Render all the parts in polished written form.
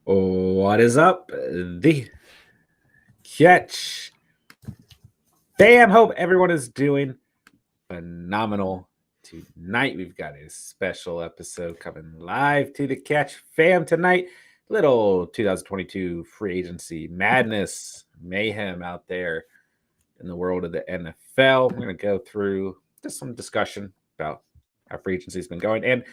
What is up? The Catch fam. Hope everyone is doing phenomenal. Tonight we've got a special episode coming live to the Catch fam tonight. Little 2022 free agency madness, mayhem out there in the world of the NFL. We're going to go through just some discussion about how free agency's been going and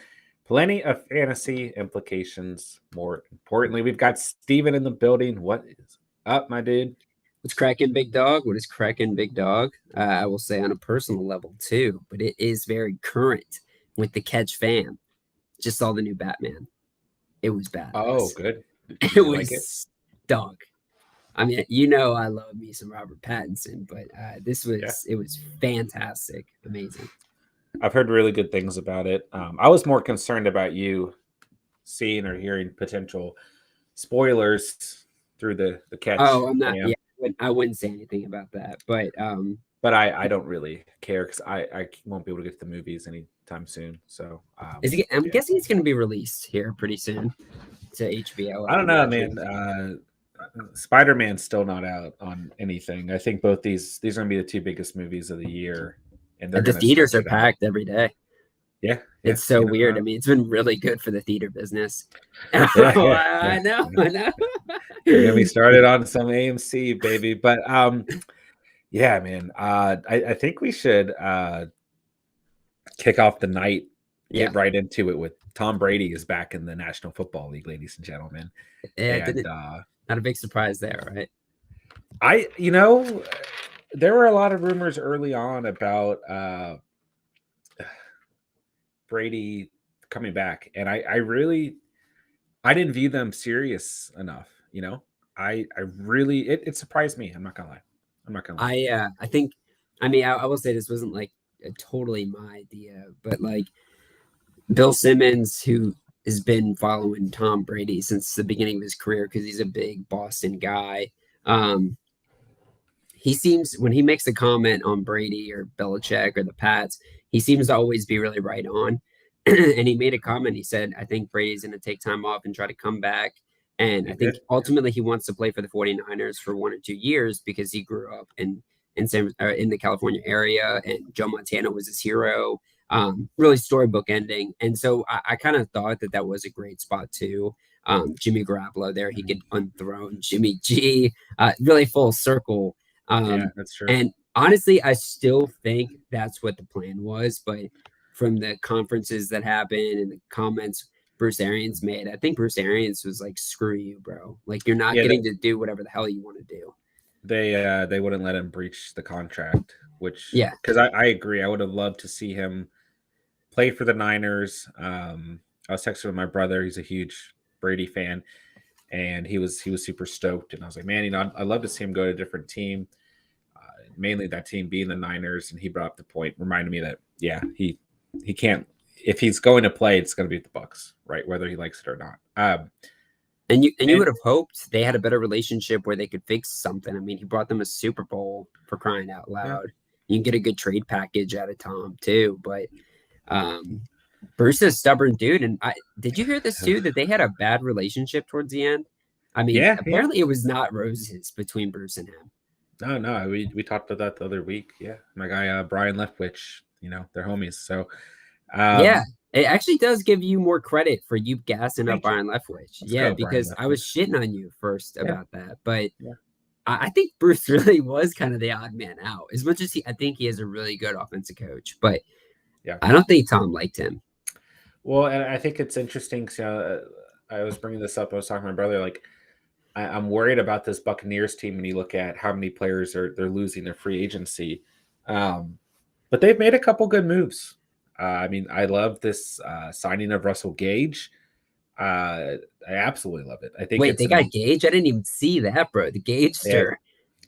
plenty of fantasy implications. More importantly, we've got Steven in the building. What is up, my dude? What's cracking, big dog? What is cracking, big dog? I will say on a personal level too, but it is very current with the Catch fam. Just saw the new Batman. It was badass. Oh, good. It was dog. I mean, I love me some Robert Pattinson, but it was fantastic, amazing. I've heard really good things about it. I was more concerned about you seeing or hearing potential spoilers through the Catch. Oh, I'm not. Yeah, I wouldn't say anything about that, but I don't really care because I won't be able to get to the movies anytime soon. So I'm guessing it's going to be released here pretty soon to HBO. I don't know, man. Spider-Man's still not out on anything. I think both these are going to be the two biggest movies of the year, and the theaters are packed every day. Yeah, it's so weird. I mean, it's been really good for the theater business. I know. We're gonna be started on some AMC, baby. But yeah, man. I think we should kick off the night. Get right into it with Tom Brady is back in the National Football League, ladies and gentlemen. Yeah, and, not a big surprise there, right? There were a lot of rumors early on about Brady coming back, and I didn't view them serious enough. I really it surprised me. I'm not gonna lie. I think I will say this wasn't like totally my idea, but like Bill Simmons, who has been following Tom Brady since the beginning of his career because he's a big Boston guy. He seems, when he makes a comment on Brady or Belichick or the Pats, he seems to always be really right on. And he made a comment. He said, I think Brady's going to take time off and try to come back. And I think ultimately he wants to play for the 49ers for 1 or 2 years because he grew up in the California area, and Joe Montana was his hero. Really storybook ending. And so I kind of thought that was a great spot too. Jimmy Garoppolo there, he could unthrone Jimmy G, really full circle. Yeah, that's true. And honestly, I still think that's what the plan was. But from the conferences that happened and the comments Bruce Arians made, I think Bruce Arians was like, screw you, bro. Like, you're not getting to do whatever the hell you want to do. They wouldn't let him breach the contract, which, because I agree. I would have loved to see him play for the Niners. I was texting with my brother. He's a huge Brady fan, and he was super stoked. And I was like, man, I'd love to see him go to a different team, mainly that team being the Niners. And he brought up the point, reminded me that, he can't, if he's going to play, it's going to be at the Bucs, right? Whether he likes it or not. And you would have hoped they had a better relationship where they could fix something. I mean, he brought them a Super Bowl, for crying out loud. You can get a good trade package out of Tom too, but Bruce is a stubborn dude. And did you hear this too, that they had a bad relationship towards the end? I mean, apparently it was not roses between Bruce and him. No, we talked about that the other week. Yeah, my guy Brian Leftwich, they're homies. So it actually does give you more credit for you gassing up Brian Leftwich. Because I was shitting on you first about that, but I think Bruce really was kind of the odd man out. As much as I think he is a really good offensive coach, but I don't think Tom liked him. Well, and I think it's interesting. I was bringing this up. I was talking to my brother. Like, I'm worried about this Buccaneers team when you look at how many players they're losing their free agency. But they've made a couple good moves. I mean, I love this signing of Russell Gage. I absolutely love it. I think they got Gage. I didn't even see that, bro. The Gagester.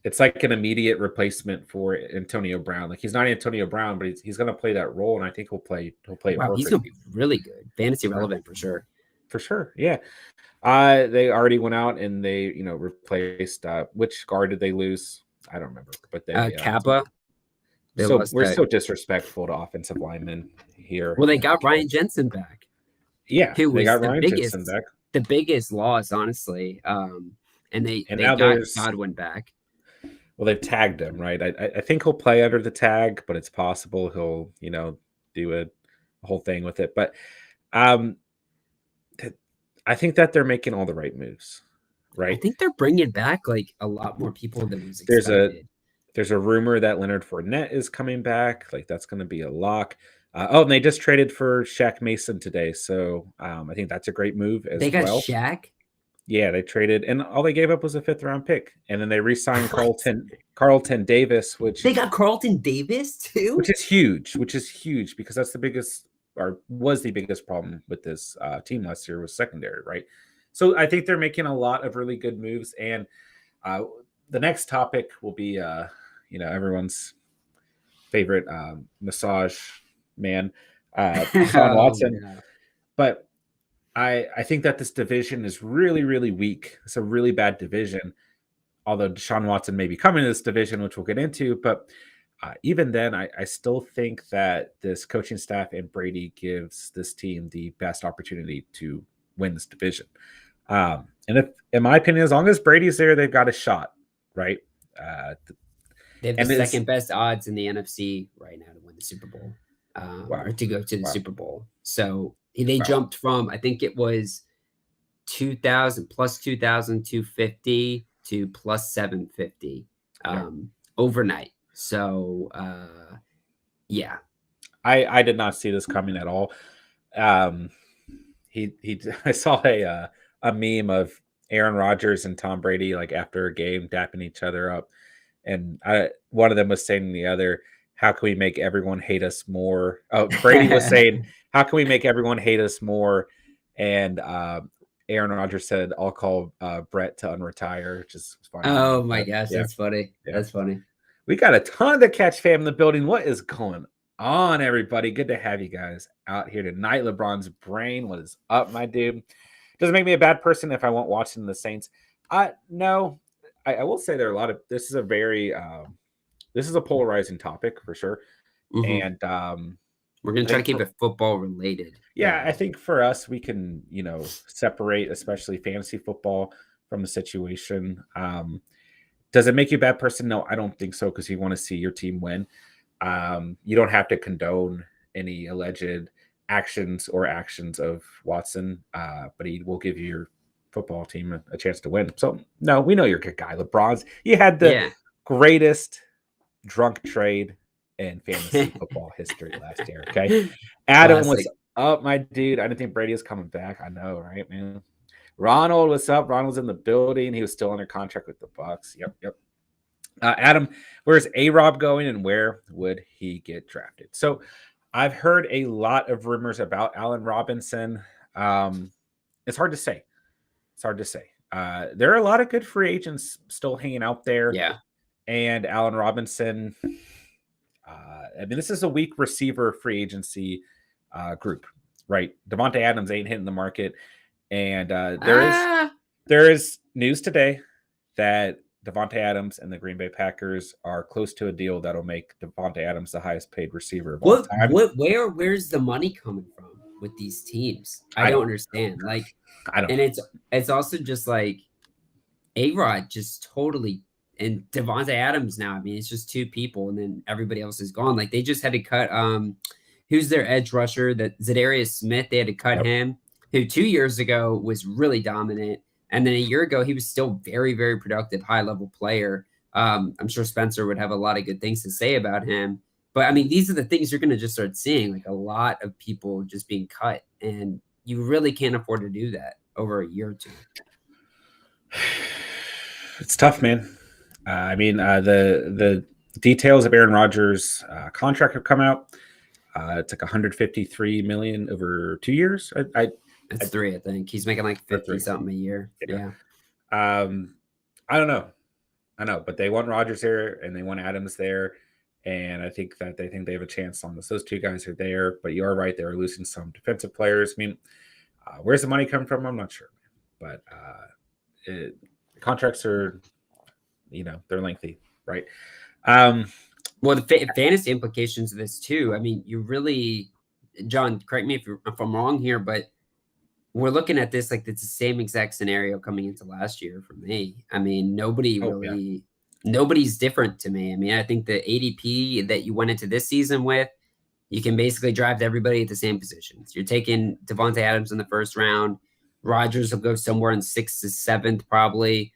It's like an immediate replacement for Antonio Brown. Like, he's not Antonio Brown, but he's going to play that role, and I think he'll play it perfectly. He's going to be really good, fantasy relevant for sure. For sure, yeah. They already went out and they replaced which guard did they lose? I don't remember, but they Kappa. So we're so disrespectful to offensive linemen here. Well, they got Ryan Jensen back. Yeah, they got Ryan Jensen back. the biggest loss, honestly. And they now got Godwin back. Well, they've tagged him, right? I think he'll play under the tag, but it's possible he'll, do a whole thing with it. But I think that they're making all the right moves, right? I think they're bringing back like a lot more people than was expected. There's a rumor that Leonard Fournette is coming back. Like that's going to be a lock. And they just traded for Shaq Mason today, so I think that's a great move as well. They got Shaq. Yeah, they traded, and all they gave up was a 5th-round pick, and then they re-signed Carlton Davis, which they got Carlton Davis too, which is huge because that's the biggest, or was the biggest problem with this team last year was secondary, right? So I think they're making a lot of really good moves, and the next topic will be, everyone's favorite massage man, Deshaun Watson, yeah. But I think that this division is really, really weak. It's a really bad division, although Deshaun Watson may be coming to this division, which we'll get into. But even then, I still think that this coaching staff and Brady gives this team the best opportunity to win this division. And if, in my opinion, as long as Brady's there, they've got a shot, right? They have the second best odds in the NFC right now to win the Super Bowl, or to go to the Super Bowl. So they jumped from, I think it was 2,000 plus 2,250 to plus 750 overnight. So yeah, I did not see this coming at all. I saw a meme of Aaron Rodgers and Tom Brady like after a game dapping each other up, and one of them was saying to the other, "How can we make everyone hate us more?" Oh, Brady was saying, "How can we make everyone hate us more?" And Aaron Rodgers said, "I'll call Brett to unretire," which is funny. Oh my gosh, that's funny. Yeah. That's funny. We got a ton of the Catch fam in the building. What is going on, everybody? Good to have you guys out here tonight. LeBron's brain, what is up, my dude? Doesn't make me a bad person if I won't watch the Saints. No, I will say there are a lot of. This is a very this is a polarizing topic for sure, and we're gonna try to keep it football related. Yeah, I think for us, we can separate, especially fantasy football, from the situation. Does it make you a bad person? No, I don't think so, because you want to see your team win. You don't have to condone any alleged actions of Watson, but he will give you your football team a chance to win. So, no, we know you're a good guy. LeBron's, you had the greatest drunk trade in fantasy football history last year, okay? Adam was up, my dude. I didn't think Brady was coming back. I know, right, man? Ronald, what's up? Ronald's in the building. He was still under contract with the Bucs. Yep. Adam, where's A-Rob going, and where would he get drafted? So I've heard a lot of rumors about Allen Robinson. It's hard to say. There are a lot of good free agents still hanging out there. Yeah. And Allen Robinson, this is a weak receiver free agency group, right? Devonta Adams ain't hitting the market. And there is news today that Devonta Adams and the Green Bay Packers are close to a deal that'll make Devonta Adams the highest paid receiver of all time. Where's the money coming from with these teams? I don't understand. Like, and it's also just like A-Rod just totally, and Devonta Adams now. I mean, it's just two people, and then everybody else is gone. Like, they just had to cut who's their edge rusher? That Zadarius Smith. They had to cut him, who 2 years ago was really dominant. And then a year ago, he was still very, very productive, high-level player. I'm sure Spencer would have a lot of good things to say about him. But, I mean, these are the things you're going to just start seeing, like a lot of people just being cut. And you really can't afford to do that over a year or two. It's tough, man. The details of Aaron Rodgers' contract have come out. It's like $153 million over 2 years. It's three, I think. He's making like 50 something a year. Yeah. I don't know. But they want Rodgers there and they want Adams there. And I think that they think they have a chance on this. Those two guys are there, but you are right. They're losing some defensive players. I mean, where's the money come from? I'm not sure. But contracts are, they're lengthy, right? Well, the fantasy implications of this too. I mean, you really, John, correct me if I'm wrong here, but we're looking at this like it's the same exact scenario coming into last year for me. I mean, Oh yeah. nobody's different to me. I mean, I think the ADP that you went into this season with, you can basically draft everybody at the same positions. You're taking Devonta Adams in the first round. Rodgers will go somewhere in sixth to seventh, probably.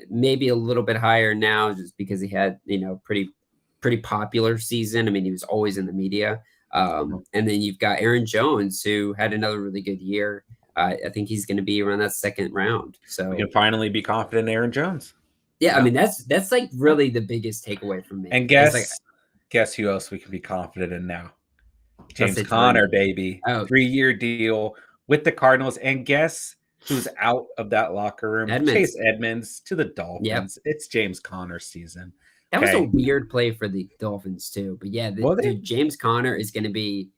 Maybe a little bit higher now, just because he had pretty popular season. I mean, he was always in the media. And then you've got Aaron Jones, who had another really good year. I think he's going to be around that second round. So We can finally be confident in Aaron Jones. yeah, I mean that's like really the biggest takeaway from me. And It's like guess who else we can be confident in now? James say Conner, three. baby. Oh, 3-year deal with the Cardinals. And guess who's out of that locker room? Edmonds. Chase Edmonds to the Yep. Dolphins. It's James Conner season. That was a weird play for the Dolphins too. But yeah, dude, James Conner is going to be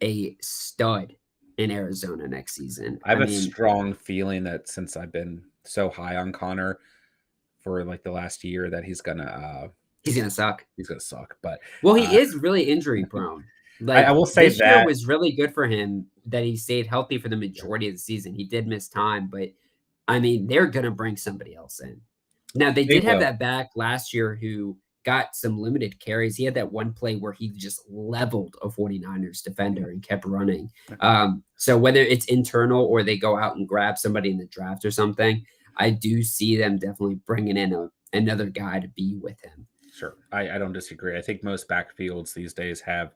a stud in Arizona next season. I have a strong feeling that since I've been so high on Conner for like the last year that he's gonna suck. He's gonna suck. But well, he is really injury prone. Like I will say this year was really good for him that he stayed healthy for the majority of the season. He did miss time, but I mean, they're gonna bring somebody else in. Now they did have that back last year who got some limited carries. He had that one play where he just leveled a 49ers defender and kept running. So whether it's internal or they go out and grab somebody in the draft or something, I do see them definitely bringing in another guy to be with him. Sure. I don't disagree. I think most backfields these days have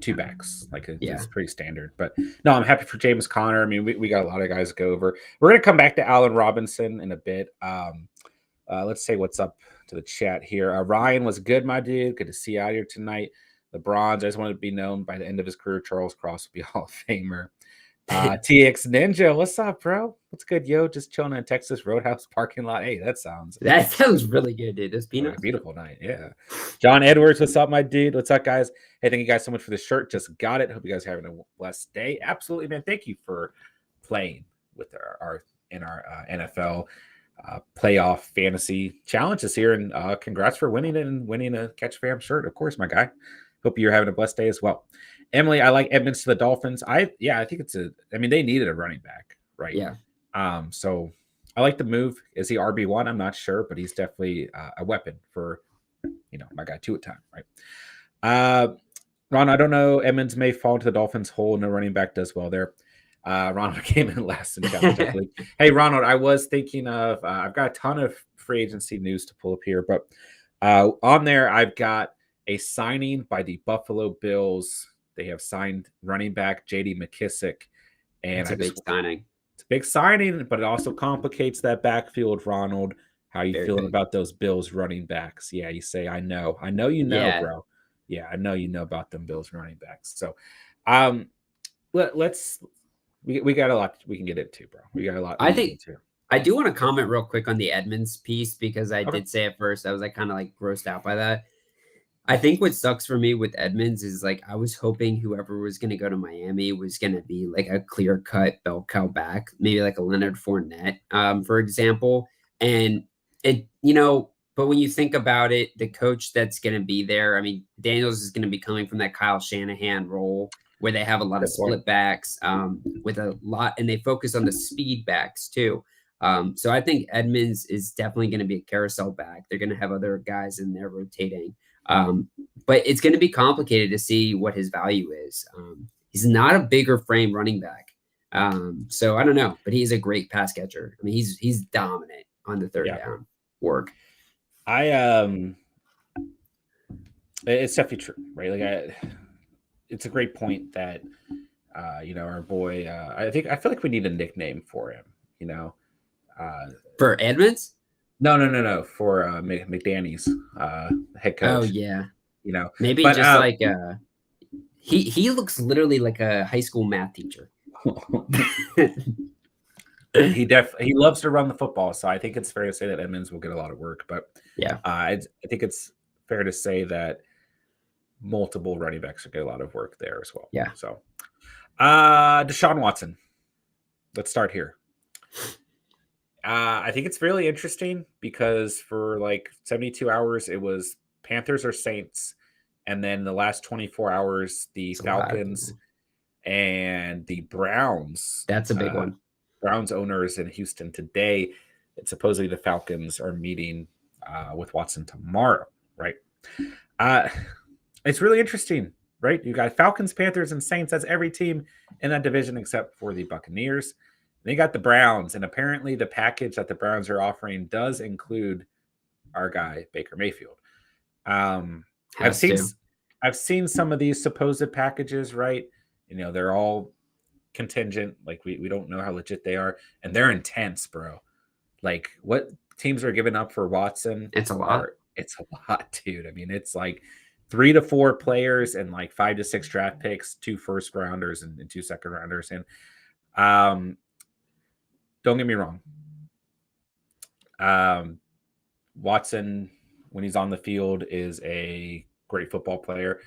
2 backs. It's pretty standard. But no, I'm happy for James Conner. I mean, we got a lot of guys to go over. We're going to come back to Allen Robinson in a bit. Let's say what's up to the chat here. Ryan was good, my dude. Good to see you out here tonight. The Bronze, I just wanted to be known by the end of his career, Charles Cross will be Hall of Famer. TX Ninja, what's up, bro? What's good, yo? Just chilling in Texas Roadhouse parking lot. Hey, that sounds really good, dude. It's been a beautiful night. Yeah. John Edwards, what's up, my dude? What's up, guys? Hey, thank you guys so much for the shirt. Just got it. Hope you guys are having a blessed day. Absolutely, man. Thank you for playing with our NFL playoff fantasy challenges here, and congrats for winning it and winning a Catch Fam shirt. Of course, my guy. Hope you're having a blessed day as well. Emily, I like Edmonds to the Dolphins. I think they needed a running back, right? Yeah. So I like the move. Is he RB1? I'm not sure, but he's definitely a weapon for my guy two at time, right? Ron, I don't know. Edmonds may fall into the Dolphins' hole. No running back does well there. Ronald came in last in challenge. Hey, Ronald, I was thinking of I've got a ton of free agency news to pull up here, but on there I've got a signing by the Buffalo Bills. They have signed running back J.D. McKissick, and it's a big signing. It's a big signing, but it also complicates that backfield. Ronald, how are you feeling about those Bills running backs? Yeah, you say I know, bro. Yeah, I know you know about them Bills running backs. So, let's. We got a lot we can get into, bro. We got a lot. I think I do want to comment real quick on the Edmonds piece because I did say at first I was kind of grossed out by that. I think what sucks for me with Edmonds is I was hoping whoever was going to go to Miami was going to be a clear cut bell cow back, maybe a Leonard Fournette, for example. And but when you think about it, the coach that's going to be there, I mean, Daniels is going to be coming from that Kyle Shanahan role where they have a lot of split backs with a lot, and they focus on the speed backs too. So I think Edmonds is definitely going to be a carousel back. They're going to have other guys in there rotating. But it's going to be complicated to see what his value is. He's not a bigger frame running back. So I don't know, but he's a great pass catcher. I mean, he's dominant on the third down work. It's definitely true, right? It's a great point that, our boy, I feel like we need a nickname for him, for Edmonds. No. For McDaniels, head coach. Oh yeah, maybe he looks literally like a high school math teacher. He loves to run the football, so I think it's fair to say that Edmonds will get a lot of work. But yeah, I think it's fair to say that multiple running backs will get a lot of work there as well. Yeah. So, Deshaun Watson. Let's start here. I think it's really interesting because for 72 hours, it was Panthers or Saints. And then the last 24 hours, the Falcons. and the Browns. That's a big one. Browns owner is in Houston today. It's supposedly the Falcons are meeting with Watson tomorrow, right? It's really interesting, right? You got Falcons, Panthers, and Saints. That's every team in that division except for the Buccaneers. They got the Browns, and apparently the package that the Browns are offering does include our guy Baker Mayfield. I've seen some of these supposed packages, right? You know, they're all contingent. Like we don't know how legit they are, and they're intense, bro. Like what teams are giving up for Watson? It's a lot. It's a lot, dude. I mean, it's like 3 to 4 players and like 5 to 6 draft picks, 2 first rounders and 2 second rounders. And don't get me wrong. Watson, when he's on the field, is a great football player.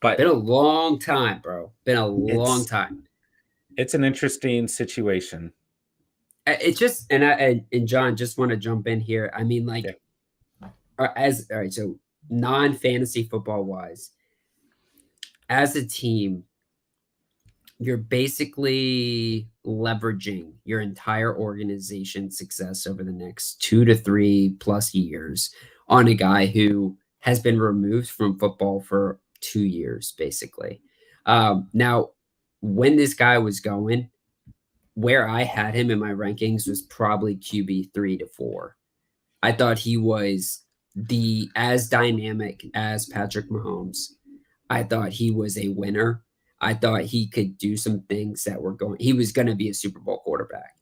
But been a long time, bro. Been a long time. It's an interesting situation. It's just, and John, just want to jump in here. I mean, like, all right, so non-fantasy football wise, as a team, you're basically leveraging your entire organization's success over the next 2 to 3 plus years on a guy who has been removed from football for 2 years, basically. Now, when this guy was going, where I had him in my rankings was probably QB 3 to 4. I thought he was as dynamic as Patrick Mahomes. I thought he was a winner. I thought he could do some things he was going to be a Super Bowl quarterback.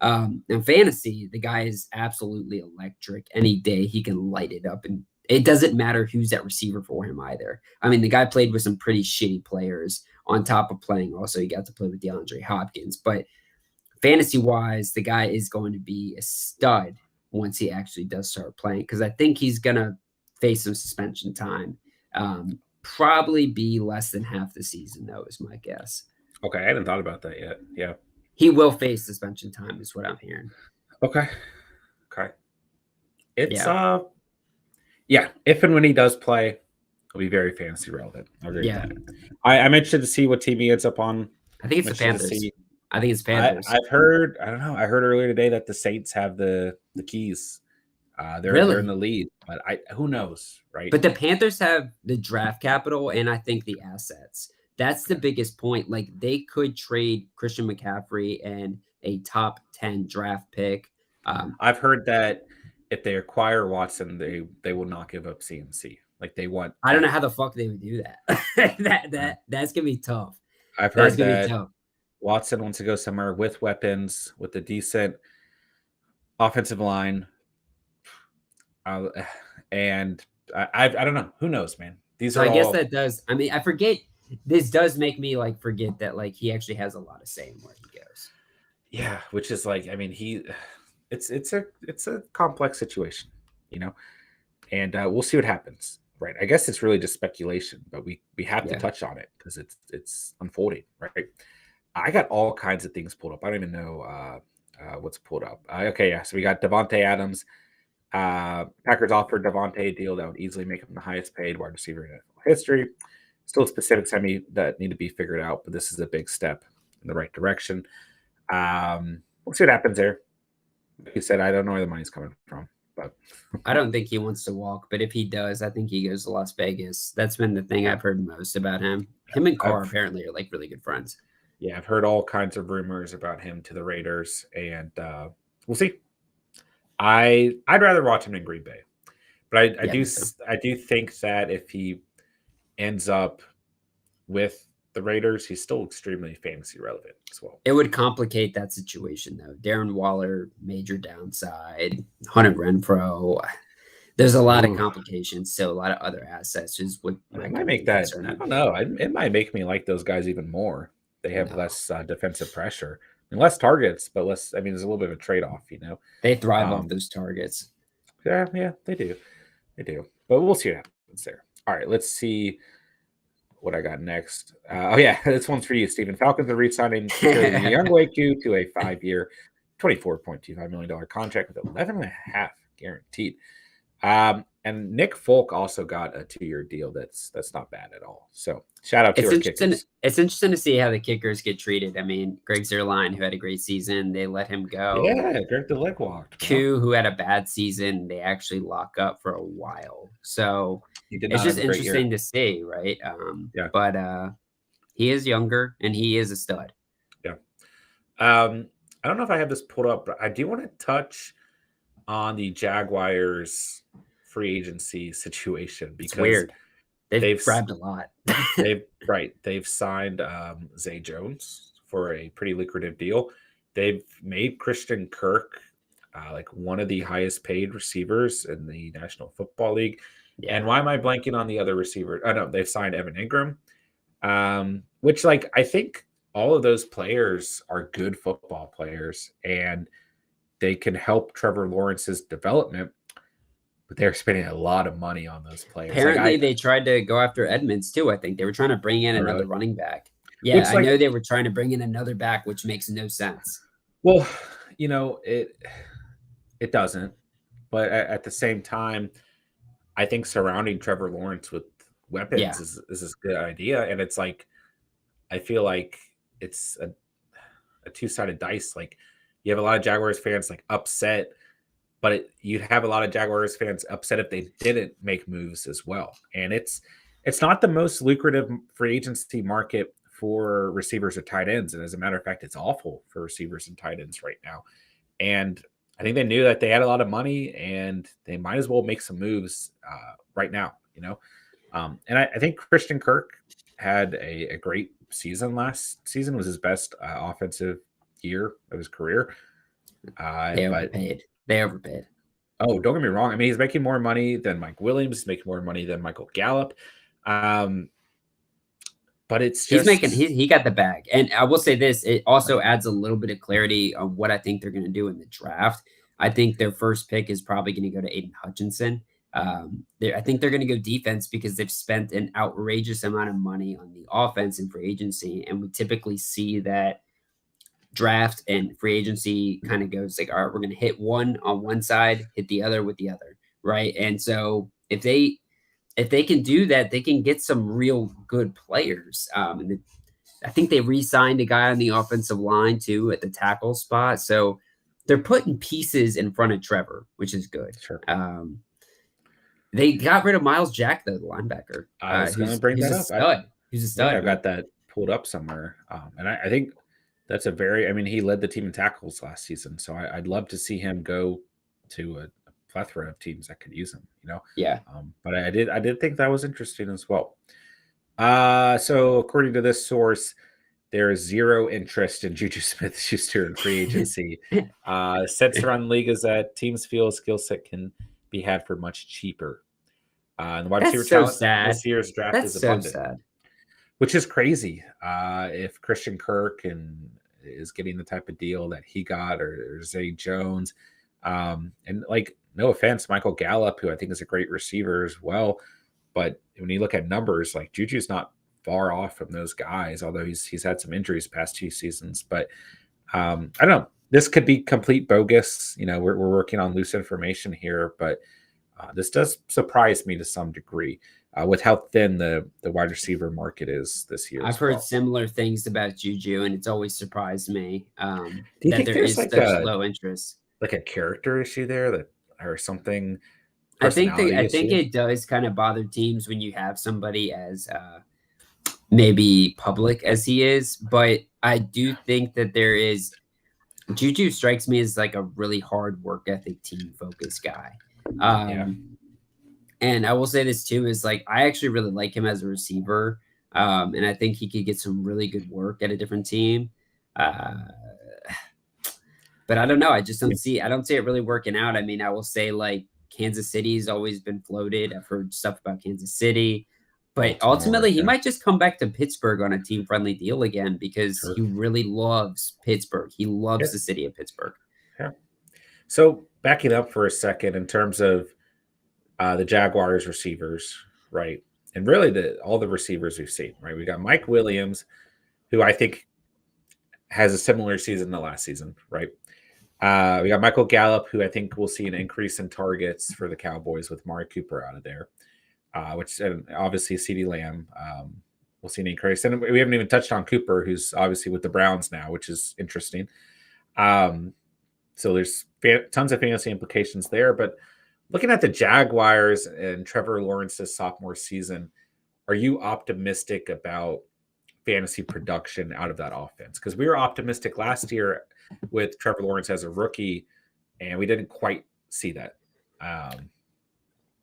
In fantasy, the guy is absolutely electric. Any day he can light it up, and it doesn't matter who's that receiver for him either. I mean, the guy played with some pretty shitty players on top of playing. Also, he got to play with DeAndre Hopkins, but fantasy-wise, the guy is going to be a stud once he actually does start playing, because I think he's going to face some suspension time. Probably be less than half the season, though, is my guess. Okay, I hadn't thought about that yet. Yeah. He will face suspension time, is what I'm hearing. Okay. It's, if and when he does play, he'll be very fantasy relevant. I'll agree with that. I'm interested to see what team he ends up on. I think it's the Panthers. I think it's Panthers. I heard earlier today that the Saints have the keys. They're in the lead, but who knows, right? But the Panthers have the draft capital and I think the assets. That's the biggest point. Like, they could trade Christian McCaffrey and a top 10 draft pick. I've heard that if they acquire Watson, they will not give up CMC. Like, they want. I don't know how the fuck they would do that. That's gonna be tough. I've heard that Watson wants to go somewhere with weapons, with a decent offensive line. And I don't know. Who knows, man? I guess that does. I mean, I forget. This does make me forget that he actually has a lot of say in where he goes. Yeah, which is I mean, it's a complex situation, you know, and we'll see what happens. Right. I guess it's really just speculation, but we have to touch on it because it's unfolding. Right. I got all kinds of things pulled up. I don't even know what's pulled up. So we got Devonta Adams. Packers offered Devonta a deal that would easily make him the highest paid wide receiver in NFL history. Still specifics that need to be figured out, but this is a big step in the right direction. We'll see what happens there. Like you said, I don't know where the money's coming from, but I don't think he wants to walk. But if he does, I think he goes to Las Vegas. That's been the thing I've heard most about him. Him and Carr apparently are really good friends. Yeah, I've heard all kinds of rumors about him to the Raiders, and we'll see. I'd rather watch him in Green Bay, but I do think that if he ends up with the Raiders, he's still extremely fantasy relevant as well. It would complicate that situation though. Darren Waller, major downside. Hunter Renfrow. There's a lot of complications. So a lot of other assets is what might make that. I don't know. It might make me like those guys even more. They have less defensive pressure. And less targets, but less. I mean, there's a little bit of a trade-off, you know. They thrive off those targets. Yeah, they do. But we'll see what happens there. All right, let's see what I got next. This one's for you, Stephen. Falcons are re-signing Youngwaku to a 5-year, $24.25 million contract with 11.5 guaranteed. And Nick Folk also got a 2-year deal. That's not bad at all. So shout out to It's our interesting. kickers. It's interesting to see how the kickers get treated. I mean, Greg Zerline, who had a great season, they let him go. Yeah, Greg the leg walked. Q, who had a bad season, they actually lock up for a while. So it's just interesting to see, right? But he is younger and he is a stud. Yeah. I don't know if I have this pulled up, but I do want to touch on the Jaguars free agency situation because it's weird. They've grabbed a lot. They've signed Zay Jones for a pretty lucrative deal. They've made Christian Kirk like one of the highest paid receivers in the National Football League. Yeah. And why am I blanking on the other receiver? Oh no, they've signed Evan Ingram, which like I think all of those players are good football players and they can help Trevor Lawrence's development. But they're spending a lot of money on those players. Apparently, they tried to go after Edmonds too. I think they were trying to bring in another running back. Yeah, I know they were trying to bring in another back, which makes no sense. Well, it doesn't. But at the same time, I think surrounding Trevor Lawrence with weapons is a good idea. And it's like, I feel like it's a two-sided dice. Like you have a lot of Jaguars fans like upset. But you'd have a lot of Jaguars fans upset if they didn't make moves as well. And it's not the most lucrative free agency market for receivers or tight ends. And as a matter of fact, it's awful for receivers and tight ends right now. And I think they knew that they had a lot of money and they might as well make some moves right now, And I think Christian Kirk had a great season last season. It was his best offensive year of his career. They overpaid. Oh, don't get me wrong. I mean, he's making more money than Mike Williams. He's making more money than Michael Gallup. But it's just he got the bag. And I will say this, it also adds a little bit of clarity on what I think they're going to do in the draft. I think their first pick is probably going to go to Aiden Hutchinson. I think they're going to go defense because they've spent an outrageous amount of money on the offense and free agency. And we typically see that draft and free agency kind of goes like, all right, we're going to hit one on one side, hit the other with the other. Right. And so if they can do that, they can get some real good players. And I think they re-signed a guy on the offensive line too at the tackle spot. So they're putting pieces in front of Trevor, which is good. Sure. They got rid of Miles Jack, though, the linebacker. I was going to bring that up. He's a stud. I've got that pulled up somewhere. And I think that's he led the team in tackles last season. So I'd love to see him go to a plethora of teams that could use him, Yeah. But I did think that was interesting as well. So according to this source, there is zero interest in Juju Smith-Schuster in free agency. Sets run league is that teams feel a skill set can be had for much cheaper. And the wide receiver talent this year's draft is abundant. Sad. Which is crazy. If Christian Kirk is getting the type of deal that he got, or Zay Jones, and like, no offense, Michael Gallup, who I think is a great receiver as well, but when you look at numbers, like Juju's not far off from those guys, although he's had some injuries past 2 seasons. But I don't know. This could be complete bogus. We're working on loose information here, but this does surprise me to some degree. With how thin the wide receiver market is this year. I've heard similar things about Juju, and it's always surprised me that there is such low interest. Like a character issue there or something? I think it does kind of bother teams when you have somebody as maybe public as he is, but I do think that Juju strikes me as like a really hard work ethic, team focused guy. And I will say this too, is like, I actually really like him as a receiver. And I think he could get some really good work at a different team. But I don't know. I don't see it really working out. I mean, I will say like Kansas City's always been floated. I've heard stuff about Kansas City, but ultimately he might just come back to Pittsburgh on a team friendly deal again, because he really loves Pittsburgh. He loves the city of Pittsburgh. Yeah. So backing up for a second in terms of the Jaguars receivers, right? And really all the receivers we've seen, right? We got Mike Williams, who I think has a similar season to last season, right? We got Michael Gallup, who I think will see an increase in targets for the Cowboys with Mari Cooper out of there, which and obviously CeeDee Lamb will see an increase. And we haven't even touched on Cooper, who's obviously with the Browns now, which is interesting. So there's tons of fantasy implications there. But looking at the Jaguars and Trevor Lawrence's sophomore season, are you optimistic about fantasy production out of that offense? Because we were optimistic last year with Trevor Lawrence as a rookie, and we didn't quite see that. I'm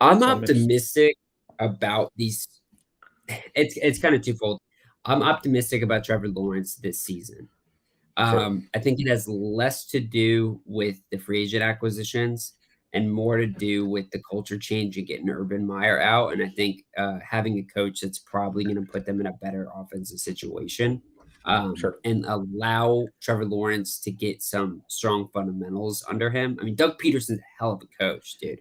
optimistic about these. It's kind of twofold. I'm optimistic about Trevor Lawrence this season. Sure. I think it has less to do with the free agent acquisitions and more to do with the culture change and getting Urban Meyer out. And I think having a coach that's probably going to put them in a better offensive situation Sure. and allow Trevor Lawrence to get some strong fundamentals under him. I mean, Doug Peterson's a hell of a coach, dude.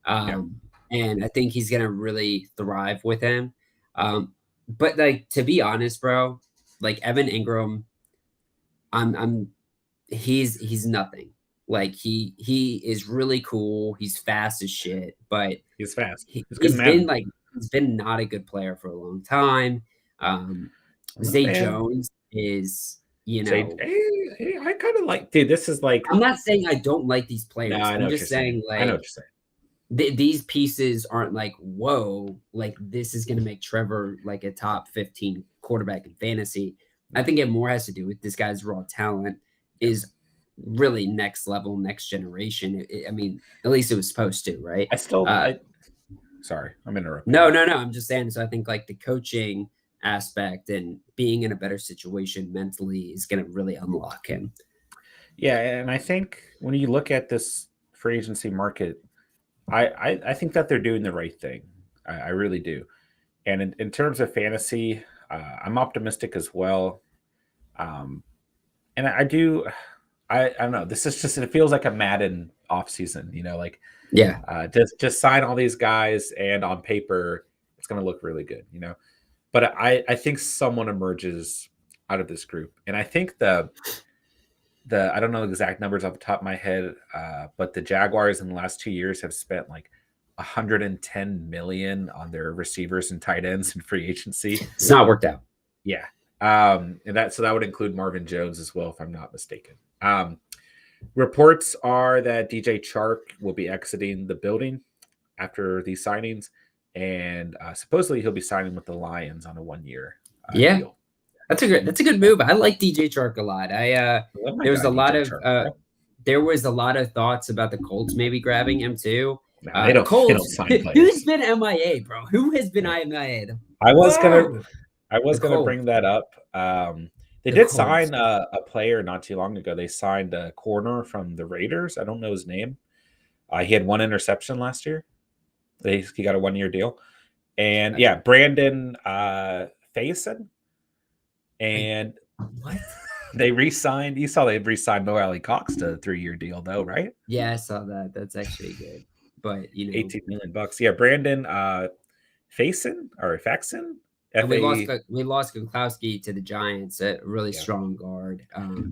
And I think he's going to really thrive with him. But like, to be honest, bro, like Evan Ingram, he's nothing. Like he is really cool. He's fast as shit, but he's fast. He's been not a good player for a long time. Zay Jones is, I kind of like, dude, this is like, I'm not saying I don't like these players. No, I'm just saying like, I know what you're saying. These pieces aren't like, whoa, like this is going to make Trevor like a top 15 quarterback in fantasy. I think it more has to do with this guy's raw talent is really next level, next generation. I mean, at least it was supposed to, right? Sorry, I'm interrupting. No. I'm just saying. So I think like the coaching aspect and being in a better situation mentally is going to really unlock him. Yeah, and I think when you look at this free agency market, I think that they're doing the right thing. I really do. And in terms of fantasy, I'm optimistic as well. And I don't know. This is just, it feels like a Madden offseason, like, just sign all these guys and on paper, it's going to look really good, But I think someone emerges out of this group. And I think the I don't know the exact numbers off the top of my head, but the Jaguars in the last 2 years have spent like $110 million on their receivers and tight ends in free agency. It's not worked out. Yeah. And that would include Marvin Jones as well, if I'm not mistaken. Reports are that DJ Chark will be exiting the building after these signings, and supposedly he'll be signing with the Lions on a 1-year deal. That's a good move. I like DJ Chark a lot. There was a lot of thoughts about the Colts maybe grabbing him too. No, they don't sign players. Who's been MIA, bro? Who has been MIA? I was gonna bring that up. They did sign a player not too long ago. They signed a corner from the Raiders. I don't know his name. He had 1 interception last year. He got a 1-year deal. And Brandon Faison. And what? They re-signed. You saw they re-signed Mo Alley Cox to a 3-year deal, though, right? Yeah, I saw that. That's actually good. But $18 million. Yeah, Brandon Faison or Faxon. And we lost Gronkowski to the Giants, a really strong guard.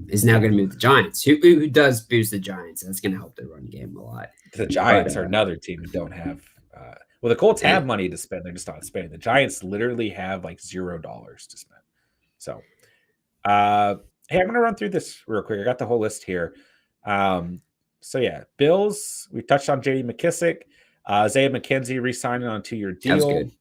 Is now going to move the Giants. Who does boost the Giants? That's going to help the run game a lot. The Giants are another team who don't have. Well, the Colts have money to spend. They're just not spending. The Giants literally have like $0 to spend. So, hey, I'm going to run through this real quick. I got the whole list here. Bills. We touched on J.D. McKissick. Isaiah McKenzie re-signing on a 2-year deal. That's good.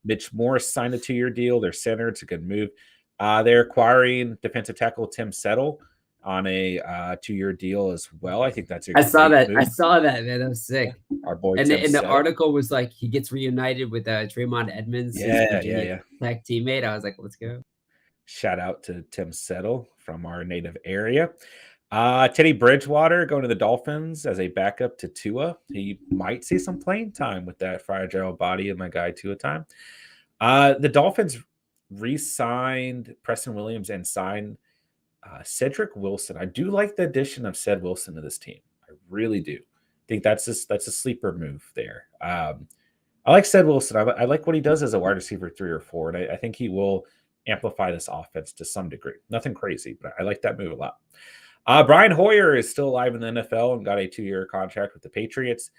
Mitch Morris signed a 2-year deal. Their center. It's a good move. They're acquiring defensive tackle Tim Settle on a 2-year deal as well. I think that's a I saw that, man. That was sick. Our boy and the article was like he gets reunited with Draymond Edmonds, his tech teammate. I was like, let's go. Shout out to Tim Settle from our native area. Teddy Bridgewater going to the Dolphins as a backup to Tua. He might see some playing time with that fragile body of my guy Tua time. The Dolphins re-signed Preston Williams and signed Cedric Wilson. I do like the addition of Ced Wilson to this team. I really do. I think that's a sleeper move there. I like Ced Wilson. I like what he does as a wide receiver 3 or 4, and I think he will amplify this offense to some degree. Nothing crazy, but I like that move a lot. Brian Hoyer is still alive in the NFL and got a 2-year contract with the Patriots.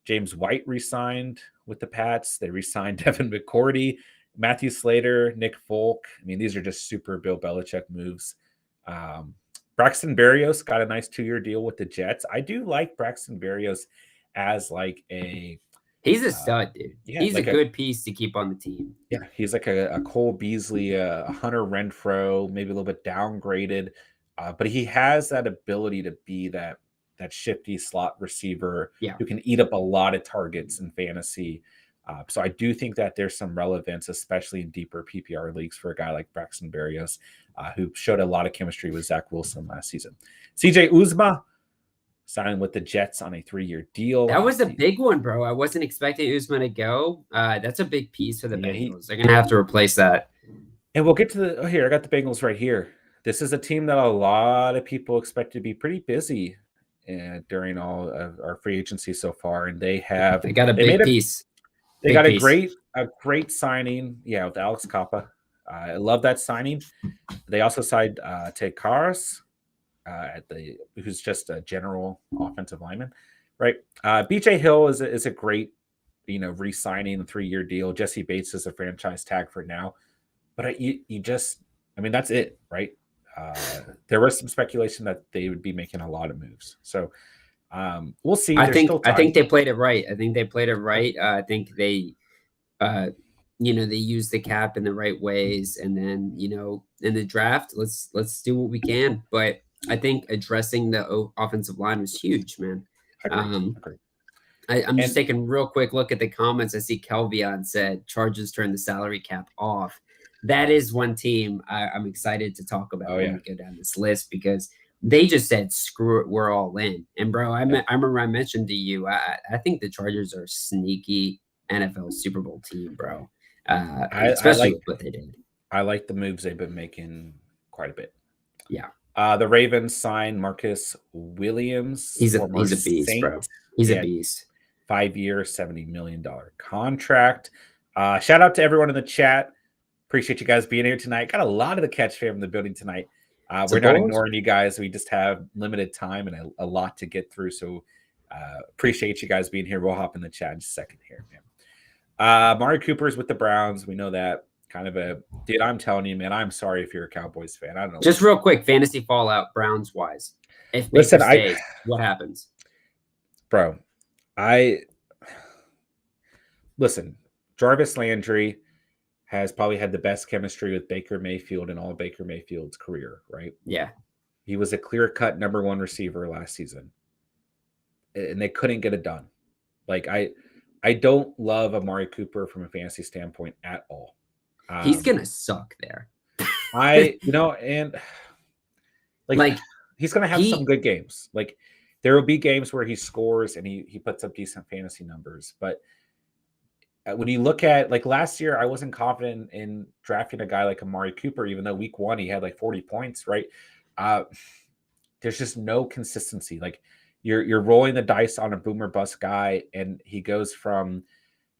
James White re-signed with the Pats. They re-signed Devin McCourty, Matthew Slater, Nick Folk. I mean, these are just super Bill Belichick moves. Braxton Barrios got a nice 2-year deal with the Jets. I do like Braxton Barrios as like a... He's a stud, dude. Yeah, he's like a good piece to keep on the team. Yeah, he's like a Cole Beasley, a Hunter Renfro, maybe a little bit downgraded. But he has that ability to be that shifty slot receiver who can eat up a lot of targets in fantasy. So I do think that there's some relevance, especially in deeper PPR leagues, for a guy like Braxton Berrios, who showed a lot of chemistry with Zach Wilson last season. CJ Uzomah signed with the Jets on a 3-year deal. That was a big one, bro. I wasn't expecting Uzomah to go. That's a big piece for the Bengals. They're going to have to replace that. And we'll get to here. I got the Bengals right here. This is a team that a lot of people expect to be pretty busy during all of our free agency so far, and they got a big piece. They got a great signing, with Alex Kappa. I love that signing. They also signed Ted Karras, who's just a general offensive lineman, right? BJ Hill is a great, re-signing, a 3-year deal. Jesse Bates is a franchise tag for now, but that's it, right? There was some speculation that they would be making a lot of moves, so we'll see. I think they played it right. I think they they use the cap in the right ways, and then in the draft, let's do what we can. But I think addressing the offensive line was huge, man. Agreed. I'm just taking a real quick look at the comments. I see Kelvion said Chargers turned the salary cap off. That is one team I'm excited to talk about when we go down this list, because they just said, screw it, we're all in. And, bro, I remember I mentioned to you, I think the Chargers are a sneaky NFL Super Bowl team, bro, especially with what they did. I like the moves they've been making quite a bit. Yeah. The Ravens signed Marcus Williams. He's a beast, bro. He's a beast. 5-year, $70 million contract. Shout out to everyone in the chat. Appreciate you guys being here tonight. Got a lot of the Catch fam in the building tonight. We're not ignoring you guys. We just have limited time and a lot to get through. So appreciate you guys being here. We'll hop in the chat in just a second here, man. Amari Cooper's with the Browns. We know that. Kind of dude, I'm telling you, man, I'm sorry if you're a Cowboys fan. I don't know. Just real quick, fantasy fallout, Browns wise. If Baker stays, what happens? Bro, listen, Jarvis Landry has probably had the best chemistry with Baker Mayfield in all of Baker Mayfield's career, right? Yeah. He was a clear-cut number 1 receiver last season, and they couldn't get it done. Like, I don't love Amari Cooper from a fantasy standpoint at all. He's going to suck there. And he's going to have some good games. Like, there will be games where he scores and he puts up decent fantasy numbers, but when you look at, like, last year, I wasn't confident in drafting a guy like Amari Cooper, even though week 1 he had like 40 points, right? There's just no consistency. Like, you're rolling the dice on a boomer bust guy, and he goes from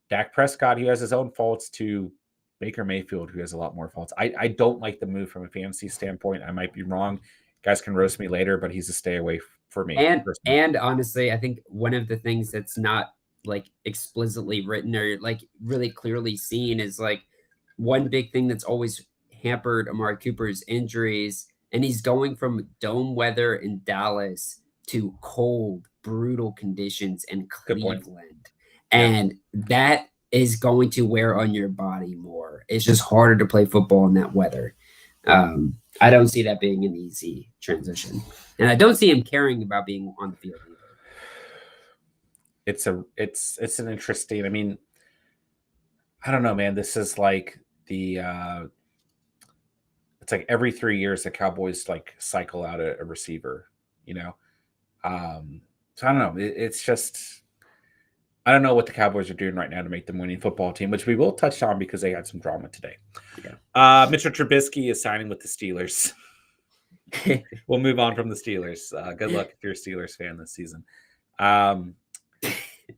Dak Prescott, who has his own faults, to Baker Mayfield, who has a lot more faults. I don't like the move from a fantasy standpoint. I might be wrong. Guys can roast me later, but he's a stay away for me. And honestly, I think one of the things that's not like explicitly written or like really clearly seen is like one big thing that's always hampered Amari Cooper's injuries, and he's going from dome weather in Dallas to cold, brutal conditions in Cleveland, and that is going to wear on your body more. It's just harder to play football in that weather. I don't see that being an easy transition, and I don't see him caring about being on the field either. It's an interesting. I mean, I don't know, man. This is like it's like every 3 years the Cowboys like cycle out a receiver, So I don't know. It's just, I don't know what the Cowboys are doing right now to make them winning football team, which we will touch on because they had some drama today. Mitchell Trubisky is signing with the Steelers. We'll move on from the Steelers. Good luck if you're a Steelers fan this season.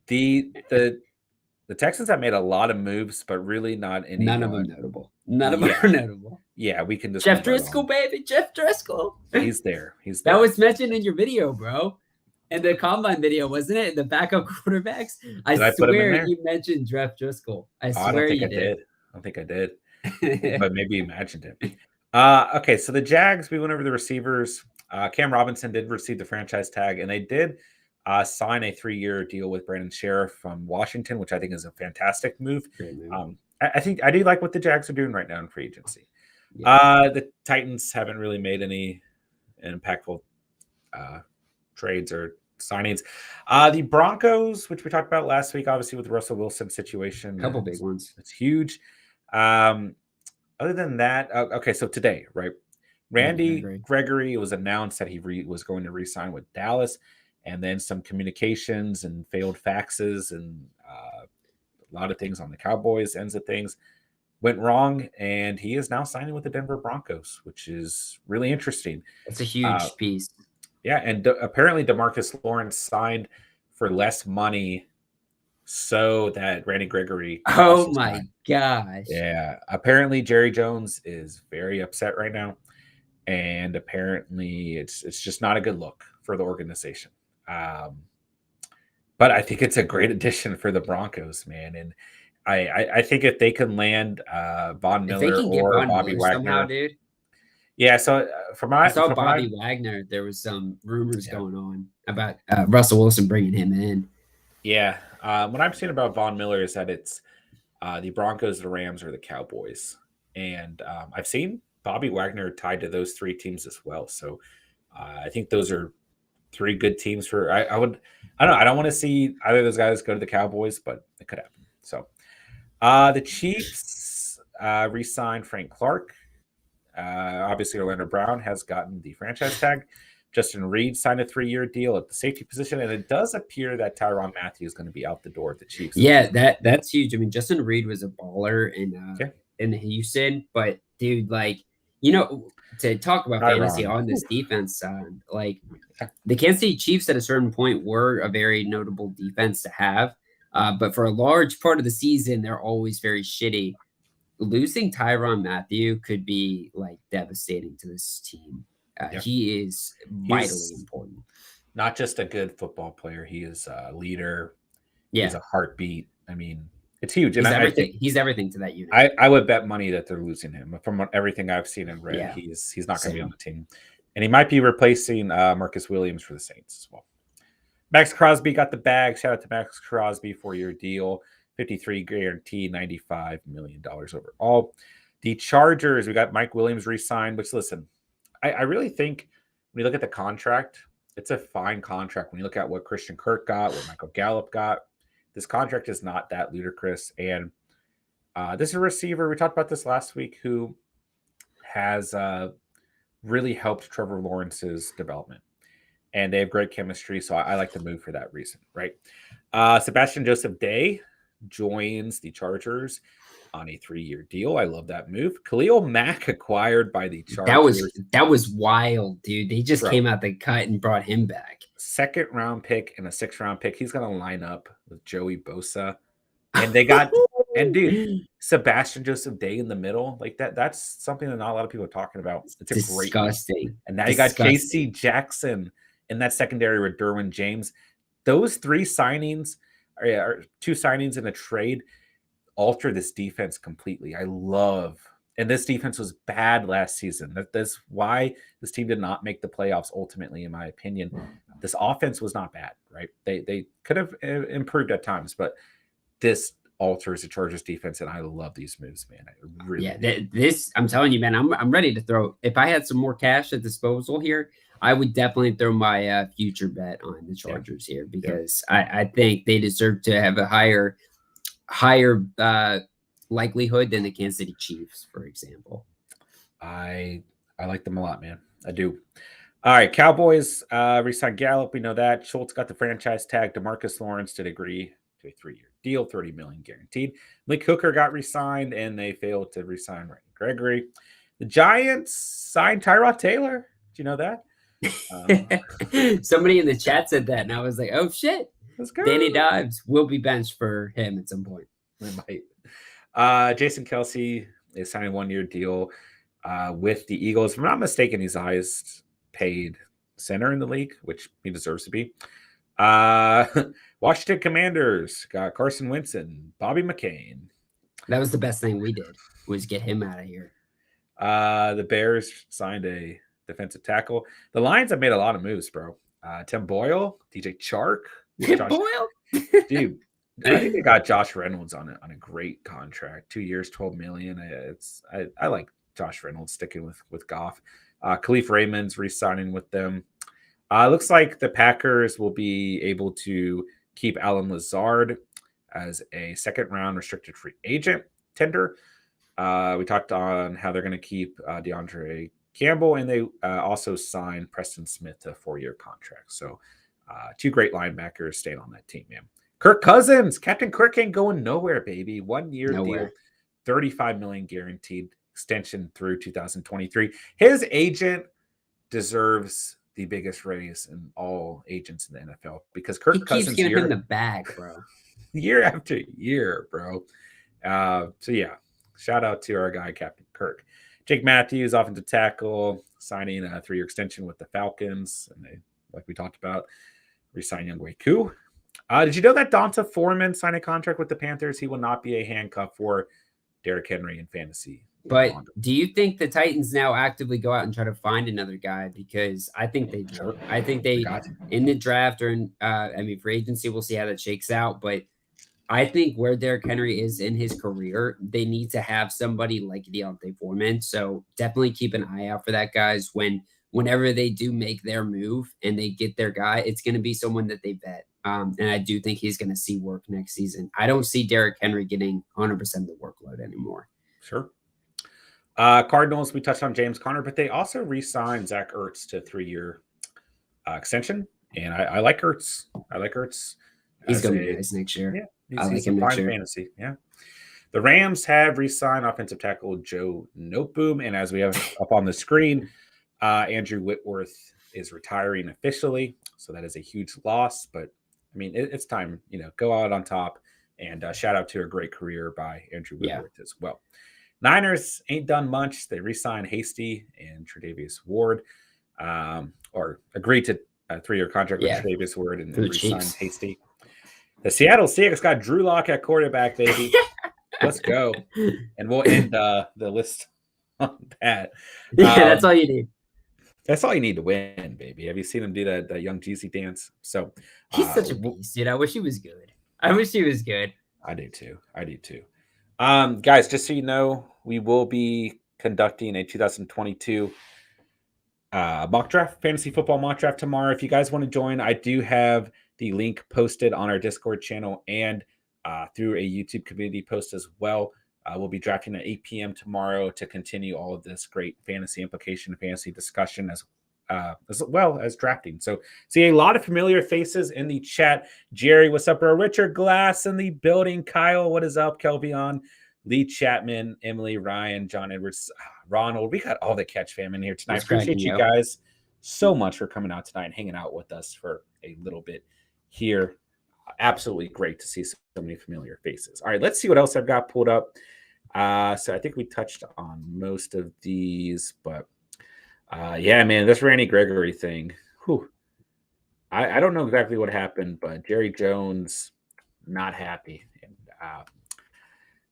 The Texans have made a lot of moves, but really not any. None of them notable. None of them Yeah. are notable. Yeah, we can just Jeff move right Driscoll, on. baby, Jeff Driscoll. He's there. He's That there. was mentioned in your video, bro. In the combine video, wasn't it? The backup quarterbacks. I Did I put him in swear there? you mentioned Jeff Driscoll. I Oh, swear I you did. did. I don't think I did. But maybe you imagined it. Okay, so the Jags, we went over the receivers. Cam Robinson did receive the franchise tag, and they did sign a 3-year deal with Brandon Sheriff from Washington, which I think is a fantastic move. Great move. I think I do like what the Jags are doing right now in free agency. Yeah. The Titans haven't really made any impactful trades or signings. The Broncos, which we talked about last week, obviously with the Russell Wilson situation, A couple big ones. It's huge. Other than that, okay, so today, right? Randy Gregory, it was announced that he was going to re-sign with Dallas, and then some communications and failed faxes and a lot of things on the Cowboys ends of things went wrong, and he is now signing with the Denver Broncos, which is really interesting. It's a huge piece. Yeah, and apparently Demarcus Lawrence signed for less money so that Randy Gregory. Oh my gosh. Yeah. Apparently Jerry Jones is very upset right now. And apparently it's just not a good look for the organization. But I think it's a great addition for the Broncos, man. And I think if they can land Von Miller or Bobby Wagner somehow, dude. Yeah, so I saw Bobby Wagner. There was some rumors going on about Russell Wilson bringing him in. Yeah, what I've seen about Von Miller is that it's the Broncos, the Rams, or the Cowboys, and I've seen Bobby Wagner tied to those 3 teams as well. So I think those are 3 good teams for. I don't want to see either of those guys go to the Cowboys, but it could happen. So the Chiefs re-signed Frank Clark. Obviously, Orlando Brown has gotten the franchise tag. Justin Reed signed a 3-year deal at the safety position, and it does appear that Tyrann Mathieu is going to be out the door at the Chiefs. Yeah, that's huge. I mean, Justin Reed was a baller in Houston, but dude, like, to talk about fantasy on this defense side, like the Kansas City Chiefs at a certain point were a very notable defense to have, but for a large part of the season, they're always very shitty. Losing Tyrann Mathieu could be like devastating to this team. He is vitally important. Not just a good football player; he is a leader. Yeah, he's a heartbeat. I mean, it's huge. He's everything. He's everything to that unit. I would bet money that they're losing him. From everything I've seen and read, he's not going to be on the team, and he might be replacing Marcus Williams for the Saints as well. Max Crosby got the bag. Shout out to Max Crosby, 4-year deal, 53 guaranteed, $95 million overall. The Chargers, we got Mike Williams re-signed, which, listen, I really think when you look at the contract, it's a fine contract. When you look at what Christian Kirk got, what Michael Gallup got, this contract is not that ludicrous. And this is a receiver, we talked about this last week, who has really helped Trevor Lawrence's development. And they have great chemistry, so I like the move for that reason, right? Sebastian Joseph Day joins the Chargers on a 3-year deal. I love that move. Khalil Mack acquired by the Chargers. That was wild, dude. They just came out the cut and brought him back. 2nd-round pick and a 6th-round pick. He's going to line up with Joey Bosa. And they got and dude, Sebastian Joseph Day in the middle. Like that's something that not a lot of people are talking about. It's a disgusting. Great move. And now you got JC Jackson in that secondary with Derwin James. Those 3 signings or 2 signings in a trade alter this defense completely. And this defense was bad last season. That's why this team did not make the playoffs ultimately, in my opinion. This offense was not bad, right? They could have improved at times, but this alters the Chargers defense, and I love these moves, man. I really this I'm telling you, man, I'm ready to throw. If I had some more cash at disposal here, I would definitely throw my future bet on the Chargers here because I think they deserve to have a higher likelihood than the Kansas City Chiefs, for example. I like them a lot, man. I do. All right, Cowboys re-signed Gallup. We know that. Schultz got the franchise tag. Demarcus Lawrence did agree to a 3-year deal, $30 million guaranteed. Malik Hooker got re-signed, and they failed to re-sign Randy Gregory. The Giants signed Tyrod Taylor. Do you know that? Somebody in the chat said that, and I was like, "Oh shit!" Let's go. Danny Dimes will be benched for him at some point. We might. Jason Kelsey is signing a 1-year deal with the Eagles. If I'm not mistaken, he's the highest paid center in the league, which he deserves to be. Washington Commanders got Carson Wentz and Bobby McCain. That was the best thing we did, was get him out of here. The Bears signed a defensive tackle. The Lions have made a lot of moves, bro. Tim Boyle, DJ Chark. Boyle? Dude, I think they got Josh Reynolds on a great contract. 2 years, $12 million. I like Josh Reynolds sticking with Goff. Khalif Raymond's re-signing with them. Looks like the Packers will be able to keep Alan Lazard as a second-round restricted free agent tender. We talked on how they're going to keep DeAndre Campbell, and they also signed Preston Smith to a 4-year contract. So 2 great linebackers staying on that team, man. Kirk Cousins, Captain Kirk ain't going nowhere, baby. 1-year deal, $35 million guaranteed extension through 2023. His agent deserves the biggest raise in all agents in the NFL because Kirk Cousins keeps giving him the bag, bro. Year after year, bro. So yeah, shout out to our guy Captain Kirk. Jake Matthews, offensive tackle, signing a 3-year extension with the Falcons, and they, like we talked about, re-sign Younghoe Koo. Did you know that Donta Foreman signed a contract with the Panthers? He will not be a handcuff for Derrick Henry in fantasy. But do you think the Titans now actively go out and try to find another guy? Because I think they do. Sure. I think they in the draft or in free agency, we'll see how that shakes out. But I think where Derrick Henry is in his career, they need to have somebody like Deontay Foreman. So definitely keep an eye out for that, guys. Whenever they do make their move and they get their guy, it's going to be someone that they vet. And I do think he's going to see work next season. I don't see Derrick Henry getting 100% of the workload anymore. Sure. Cardinals, we touched on James Conner, but they also re-signed Zach Ertz to a 3-year extension. And I like Ertz. He's going to be nice next year. Yeah, he's like him next year. Fantasy. Yeah. The Rams have re-signed offensive tackle Joe Noteboom. And as we have up on the screen, Andrew Whitworth is retiring officially. So that is a huge loss. But, I mean, it's time, go out on top. And shout out to a great career by Andrew Whitworth as well. Niners ain't done much. They re-signed Hasty and Tre'Davious Ward, or agreed to a 3-year contract with Tre'Davious Ward and re-signed Hasty. The Seattle Seahawks got Drew Lock at quarterback, baby. Let's go. And we'll end the list on that. Yeah, that's all you need. That's all you need to win, baby. Have you seen him do that young Jeezy dance? So he's such a beast, dude. I wish he was good. I do too. Guys, just so you know, we will be conducting a 2022 mock draft, fantasy football mock draft tomorrow. If you guys want to join, I do have the link posted on our Discord channel and through a YouTube community post as well. We'll be drafting at 8 p.m. tomorrow to continue all of this great fantasy implication, fantasy discussion as well as drafting. So see a lot of familiar faces in the chat. Jerry, what's up, bro? Richard Glass in the building. Kyle, what is up? Kelvion, Lee Chapman, Emily, Ryan, John Edwards, Ronald. We got all the Catch fam in here tonight. Appreciate you guys so much for coming out tonight and hanging out with us for a little bit here. Absolutely great to see so many familiar faces. All right, let's see what else I've got pulled up. So I think we touched on most of these, but yeah, man, this Randy Gregory thing. Whew. I don't know exactly what happened, but Jerry Jones not happy. And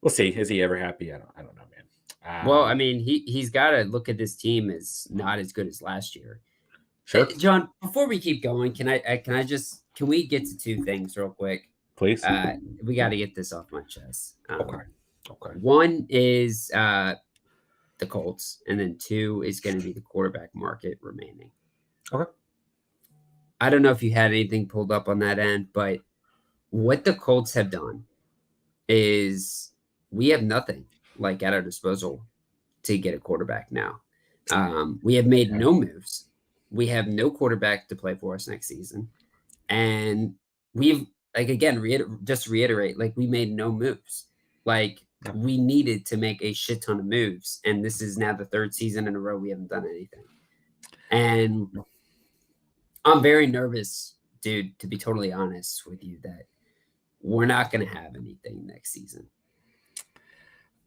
we'll see. Is he ever happy? I don't know, man. Well, I mean, he's got to look at this team as not as good as last year. Sure. John, before we keep going, can we get to 2 things real quick? Please. We got to get this off my chest. Okay. One is the Colts, and then 2 is going to be the quarterback market remaining. Okay. I don't know if you had anything pulled up on that end, but what the Colts have done is we have nothing at our disposal to get a quarterback now. We have made no moves. We have no quarterback to play for us next season. And we've, reiterate, we made no moves. We needed to make a shit ton of moves. And this is now the 3rd season in a row we haven't done anything. And I'm very nervous, dude, to be totally honest with you, that we're not going to have anything next season.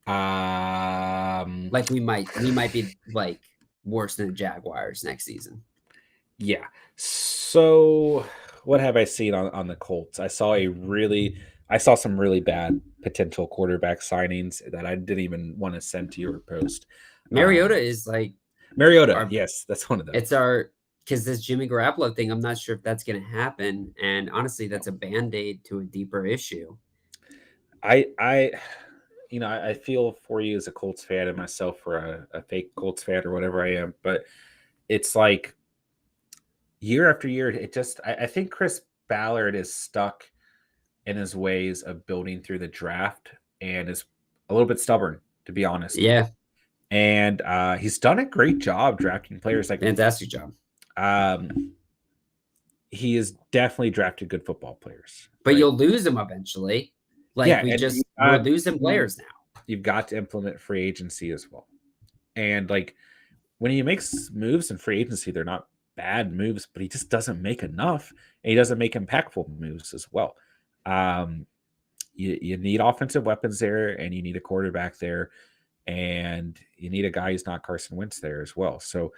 Like we might be like worse than the Jaguars next season. Yeah. So what have I seen on the Colts? I saw some really bad potential quarterback signings that I didn't even want to send to your post. Mariota is like Mariota. Yes, that's one of them. Because this Jimmy Garoppolo thing, I'm not sure if that's going to happen. And honestly, that's a Band-Aid to a deeper issue. I feel for you as a Colts fan and myself for a fake Colts fan or whatever I am, but it's like year after year, I think Chris Ballard is stuck in his ways of building through the draft and is a little bit stubborn, to be honest. Yeah. And he's done a great job drafting players. Fantastic job. He has definitely drafted good football players. But right? You'll lose them eventually. We're losing players now. You've got to implement free agency as well. And like when he makes moves in free agency, they're not bad moves, but he just doesn't make enough. And he doesn't make impactful moves as well. You need offensive weapons there, and you need a quarterback there, and you need a guy who's not Carson Wentz there as well. So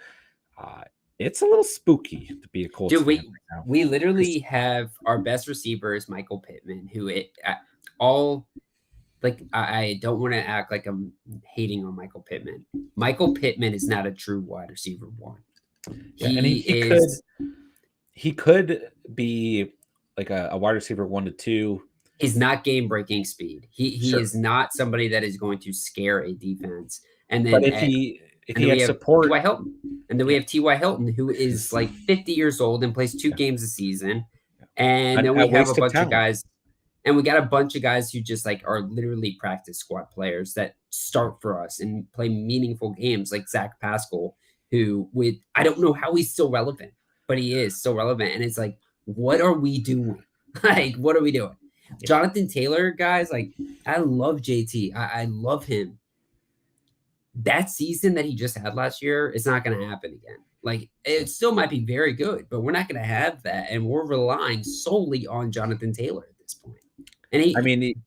it's a little spooky to be a Colts fan right now. We literally have our best receiver is Michael Pittman, who I don't want to act like I'm hating on Michael Pittman. Michael Pittman is not a true wide receiver one. Yeah, he could be like a wide receiver 1 to 2. He's not game-breaking speed. He is not somebody that is going to scare a defense. And then, but if he had support, T.Y. Hilton, and then we have T.Y. Hilton, who is like 50 years old and plays 2 games a season. And then we have a bunch of guys, and we got a bunch of guys who just like are literally practice squad players that start for us and play meaningful games, like Zach Pascal, who I don't know how he's still relevant, but he is still relevant. And it's like, what are we doing? Like, what are we doing? Yeah. Jonathan Taylor, guys, like, I love JT. I love him. That season that he just had last year, it's not going to happen again. Like, it still might be very good, but we're not going to have that. And we're relying solely on Jonathan Taylor at this point. And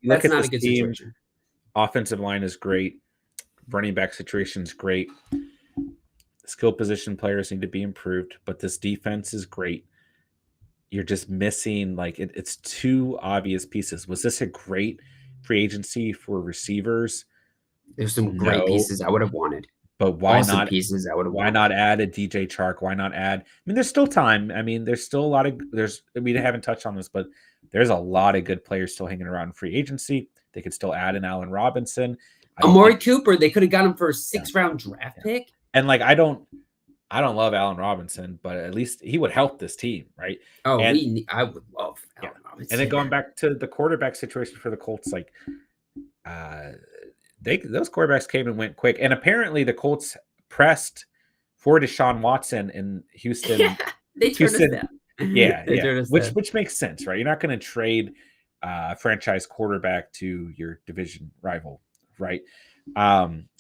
look at this team. Situation. Offensive line is great. Running back situation is great. Skill position players need to be improved, but this defense is great. You're just missing, like, it's 2 obvious pieces. Was this a great free agency for receivers? There's some great pieces I would have wanted. But why awesome not pieces I would have why wanted. not add a DJ Chark? Why not add? There's still time. There's still a lot of we haven't touched on this, but there's a lot of good players still hanging around in free agency. They could still add an Allen Robinson. Amari Cooper, they could have got him for a 6th-round draft pick. And like I don't love Allen Robinson, but at least he would help this team, right? Oh, I would love Allen Robinson. And then going back to the quarterback situation for the Colts, like those quarterbacks came and went quick. And apparently the Colts pressed for Deshaun Watson in Houston. Yeah, they turned us down. Yeah, which makes sense, right? You're not going to trade franchise quarterback to your division rival, right?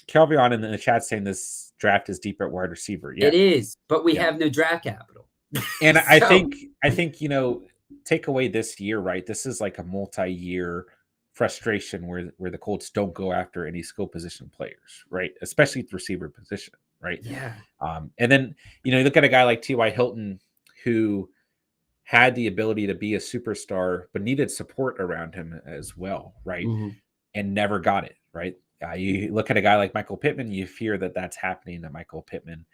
Kelvin in the chat saying this draft is deep at wide receiver. Yeah, it is, but we have no draft capital. And I think take away this year, right? This is like a multi-year frustration where the Colts don't go after any skill position players, right? Especially the receiver position, right? Yeah. And then you look at a guy like T.Y. Hilton who had the ability to be a superstar, but needed support around him as well, right? Mm-hmm. And never got it, right? You look at a guy like Michael Pittman, you fear that that's happening to Michael Pittman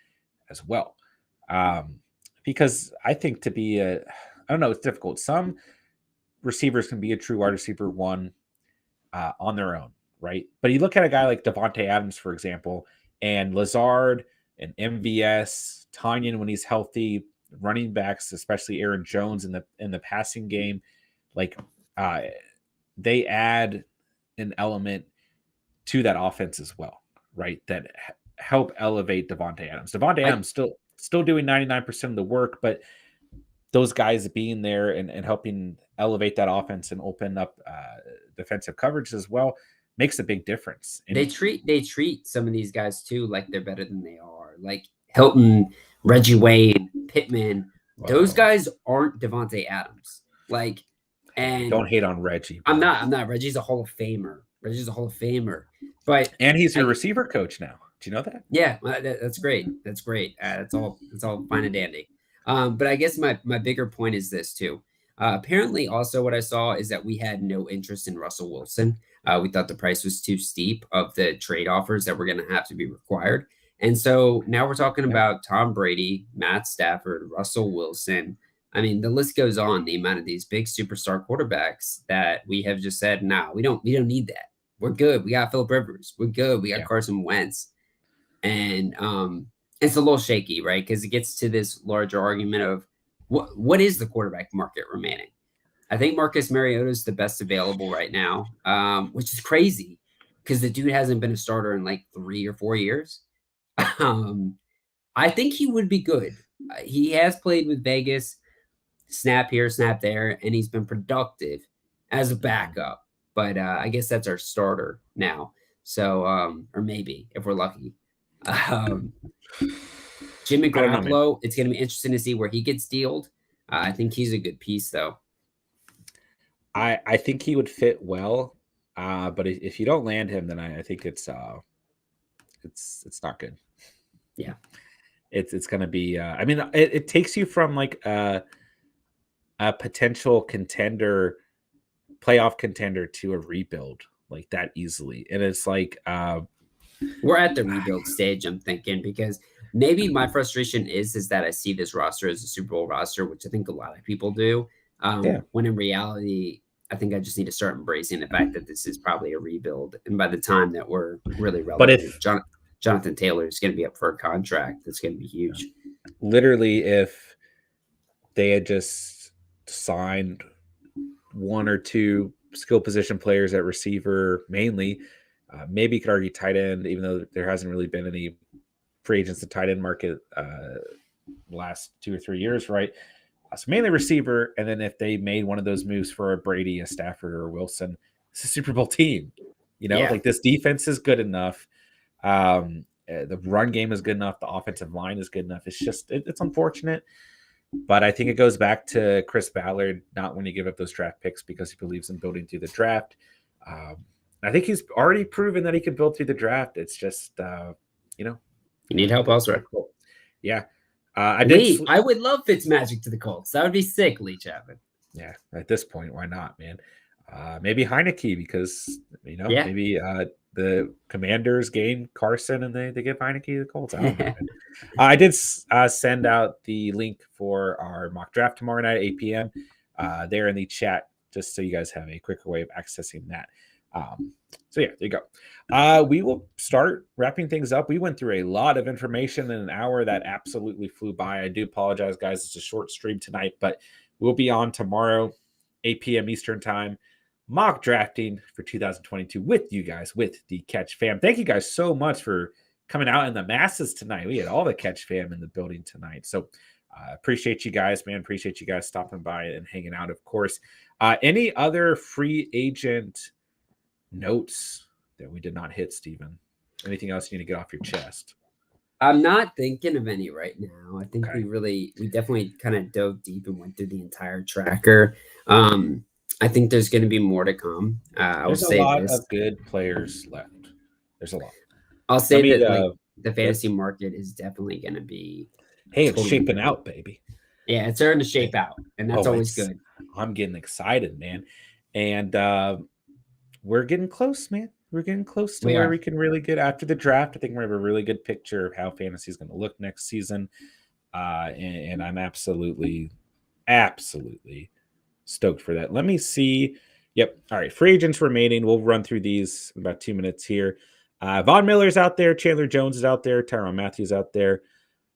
as well. Because I think I don't know, it's difficult. Some receivers can be a true wide receiver 1 on their own, right? But you look at a guy like Devonta Adams, for example, and Lazard and MVS, Tanyan when he's healthy, running backs, especially Aaron Jones in the passing game, like they add an element to that offense as well, right? That help elevate Devonta Adams. Devonta Adams still doing 99% of the work, but those guys being there and helping elevate that offense and open up defensive coverage as well makes a big difference. And they treat some of these guys too like they're better than they are. Like Hilton, Reggie Wade, Pittman, those guys aren't Devonta Adams. Like, and don't hate on Reggie. I'm not. Reggie's a Hall of Famer. Brady's a Hall of Famer. And he's your receiver coach now. Do you know that? Yeah, that's great. That's great. That's all fine and dandy. But I guess my bigger point is this too. Apparently, also what I saw is that we had no interest in Russell Wilson. We thought the price was too steep of the trade offers that were going to have to be required. And so now we're talking about Tom Brady, Matt Stafford, Russell Wilson. I mean, the list goes on. The amount of these big superstar quarterbacks that we have just said, no, we don't need that. We're good. We got Philip Rivers. We're good. We got Carson Wentz. And it's a little shaky, right? Because it gets to this larger argument of what is the quarterback market remaining? I think Marcus Mariota is the best available right now, which is crazy because the dude hasn't been a starter in like 3 or 4 years. I think he would be good. He has played with Vegas, snap here, snap there, and he's been productive as a backup. But I guess that's our starter now. So, or maybe if we're lucky. Jimmy Garoppolo, it's going to be interesting to see where he gets dealed. I think he's a good piece, though. I think he would fit well, but if you don't land him, then I think it's not good. Yeah, it's going to be. I mean, it takes you from like a potential contender, playoff contender to a rebuild like that easily, and it's like we're at the rebuild stage. I'm thinking because maybe my frustration is that I see this roster as a Super Bowl roster, which I think a lot of people do. When in reality, I think I just need to start embracing the fact that this is probably a rebuild. And by the time that we're really relevant, but if Jonathan Taylor is going to be up for a contract, that's going to be huge. Literally, if they had just signed 1 or 2 skill position players at receiver, mainly, maybe you could argue tight end, even though there hasn't really been any free agents in the tight end market last 2 or 3 years, right? So mainly receiver, and then if they made one of those moves for a Brady, a Stafford, or a Wilson, it's a Super Bowl team. Like this defense is good enough. The run game is good enough. The offensive line is good enough. It's just it's unfortunate, but I think it goes back to Chris Ballard not wanting to give up those draft picks because he believes in building through the draft. I think he's already proven that he can build through the draft. It's just you need help elsewhere. Yeah. I would love Fitzmagic to the Colts. That would be sick, Lee Chapman. Yeah, at this point, why not, man? Maybe Heineke because maybe the Commanders gain Carson and they give Heineke the Colts. I don't know. I did send out the link for our mock draft tomorrow night at 8 p.m. There in the chat, just so you guys have a quicker way of accessing that. So yeah, there you go. We will start wrapping things up. We went through a lot of information in an hour that absolutely flew by. I do apologize, guys. It's a short stream tonight, but we'll be on tomorrow, 8 p.m. Eastern time, mock drafting for 2022 with you guys, with the Catch fam. Thank you guys so much for coming out in the masses tonight. We had all the Catch fam in the building tonight. So appreciate you guys, man. Appreciate you guys stopping by and hanging out, of course. Any other free agent notes that we did not hit, Steven? Anything else you need to get off your chest? I'm not thinking of any right now. I think we definitely kind of dove deep and went through the entire tracker. I think there's going to be more to come. There's a lot of good players left. There's a lot. I'll say that the fantasy market is definitely going to be. Hey, it's shaping out, baby. Yeah, it's starting to shape out, and that's always good. I'm getting excited, man. And we're getting close, man. We're getting close to where we can really get after the draft. I think we have a really good picture of how fantasy is going to look next season. And I'm absolutely stoked for that. Let me see. Yep. All right. Free agents remaining. We'll run through these in about 2 minutes here. Von Miller's out there. Chandler Jones is out there. Tyrann Mathieu out there.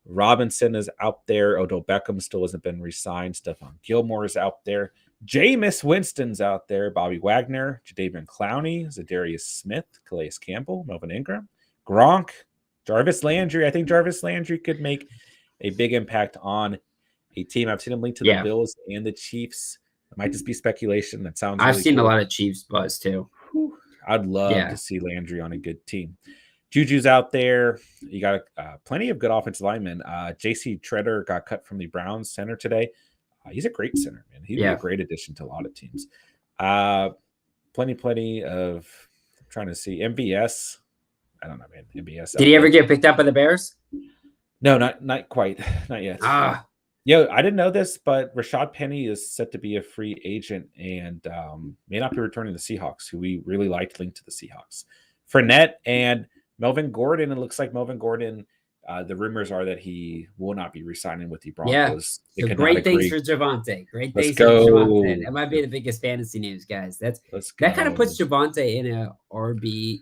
Robinson is out there. Odell Beckham still hasn't been re-signed. Stephon Gilmore is out there. Jameis Winston's out there. Bobby Wagner, Jadeveon Clowney, Zadarius Smith, Calais Campbell, Melvin Ingram, Gronk, Jarvis Landry. I think Jarvis Landry could make a big impact on a team. I've seen him linked to the Bills and the Chiefs. It might just be speculation. That sounds. I've seen a lot of Chiefs buzz too. I'd love to see Landry on a good team. Juju's out there. You got plenty of good offensive linemen. J.C. Treader got cut from the Browns center today. He's a great center, man. He'd be a great addition to a lot of teams. Plenty of trying to see MBS. I don't know, man. MBS. Did he ever get picked up by the Bears? No, not quite. Not yet. Yo, I didn't know this, but Rashad Penny is set to be a free agent and may not be returning to the Seahawks, who we really liked linked to the Seahawks. Fournette and Melvin Gordon. It looks like Melvin Gordon. The rumors are that he will not be re-signing with the Broncos. Yeah. So great things for Javonte. Great things for Javonte. That might be the biggest fantasy news, guys. That kind of puts Javonte in a RB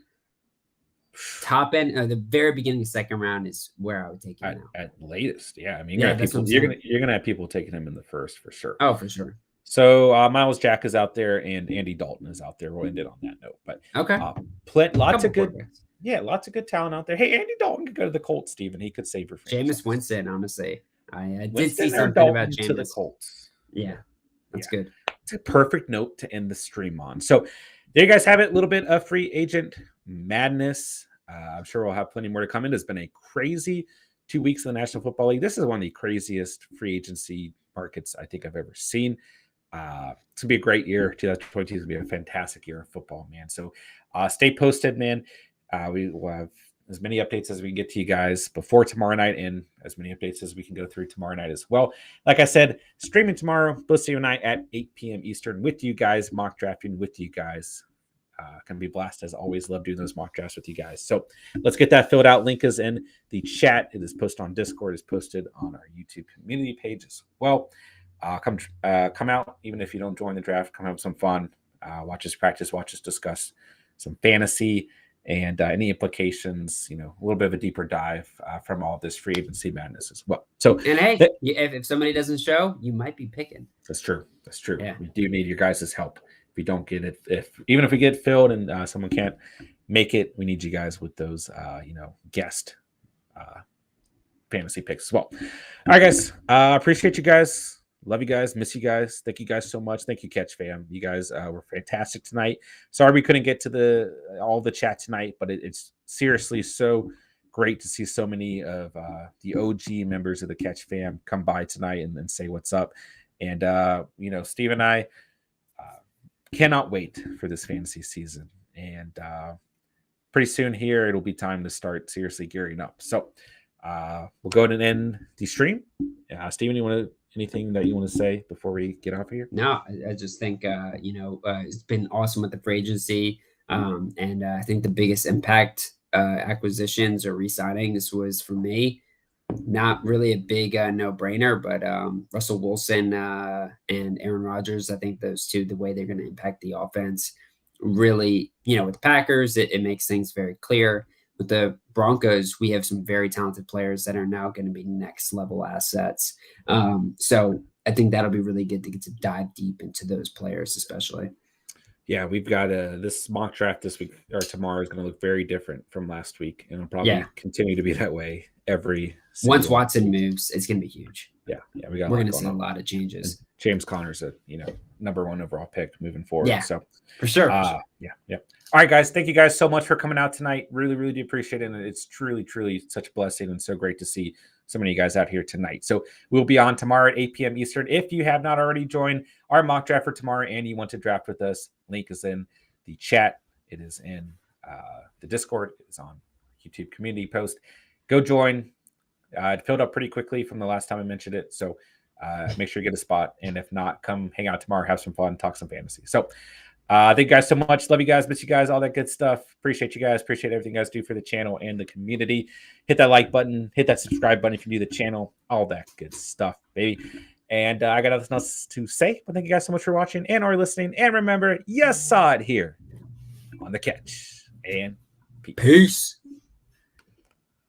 top end. The very beginning of second round is where I would take him now. At latest. Yeah. I mean, you're gonna have people taking him in the first for sure. Oh, for sure. So Miles Jack is out there and Andy Dalton is out there. We'll end it on that note. But lots of good talent out there. Hey, Andy Dalton could go to the Colts, Steven. He could save your franchise. Jameis Winston, honestly. I did see something about Jameis. To the Colts. Yeah, that's good. It's a perfect note to end the stream on. So there you guys have it. A little bit of free agent madness. I'm sure we'll have plenty more to come in. It's been a crazy 2 weeks in the National Football League. This is one of the craziest free agency markets I think I've ever seen. It's going to be a great year. 2022 is going to be a fantastic year of football, man. So stay posted, man. We will have as many updates as we can get to you guys before tomorrow night and as many updates as we can go through tomorrow night as well. Like I said, streaming tomorrow, both Steve and I at 8 p.m. Eastern with you guys, mock drafting with you guys. Can be a blast as always. Love doing those mock drafts with you guys. So let's get that filled out. Link is in the chat. It is posted on Discord. It's posted on our YouTube community page as well. Come out, even if you don't join the draft. Come have some fun. Watch us practice. Watch us discuss some fantasy and any implications. A little bit of a deeper dive from all this free agency madness as well. So, and hey, if somebody doesn't show, you might be picking. That's true. That's true. Yeah. We do need your guys' help. We don't get it, even if we get filled and someone can't make it, we need you guys with those guest fantasy picks as well. All right, guys, appreciate you guys, love you guys, miss you guys, thank you guys so much. Thank you, Catch Fam. You guys were fantastic tonight. Sorry we couldn't get to all the chat tonight, but it's seriously so great to see so many of the OG members of the Catch Fam come by tonight and say what's up. And Steve and I cannot wait for this fantasy season, and pretty soon here it'll be time to start seriously gearing up. So we'll go ahead and end the stream. Steven, anything that you want to say before we get off of here? No, I just think it's been awesome with the free agency, and I think the biggest impact acquisitions or re-signings was for me not really a big no-brainer, but Russell Wilson and Aaron Rodgers, I think those two, the way they're going to impact the offense, really, with the Packers, it makes things very clear. With the Broncos, we have some very talented players that are now going to be next level assets. So I think that'll be really good to get to dive deep into those players, especially. Yeah, we've got this mock draft this week or tomorrow is going to look very different from last week, and it'll probably continue to be that way once Watson moves, it's going to be huge. Yeah, we're going to see a lot of changes. And James Conner's a number 1 overall pick moving forward. Yeah, so for sure. Yeah. All right, guys, thank you guys so much for coming out tonight. Really, really do appreciate it, and it's truly, truly such a blessing and so great to see so many of you guys out here tonight. So we'll be on tomorrow at 8 p.m. Eastern. If you have not already joined our mock draft for tomorrow and you want to draft with us, link is in the chat. It is in the Discord. It's on YouTube community post. Go join. It filled up pretty quickly from the last time I mentioned it. So make sure you get a spot. And if not, come hang out tomorrow, have some fun, talk some fantasy. So thank you guys so much. Love you guys, miss you guys, all that good stuff. Appreciate you guys. Appreciate everything you guys do for the channel and the community. Hit that like button. Hit that subscribe button if you're new to the channel. All that good stuff, baby. And I got nothing else to say. But thank you guys so much for watching and or listening. And remember, you saw it here on The Catch. And peace.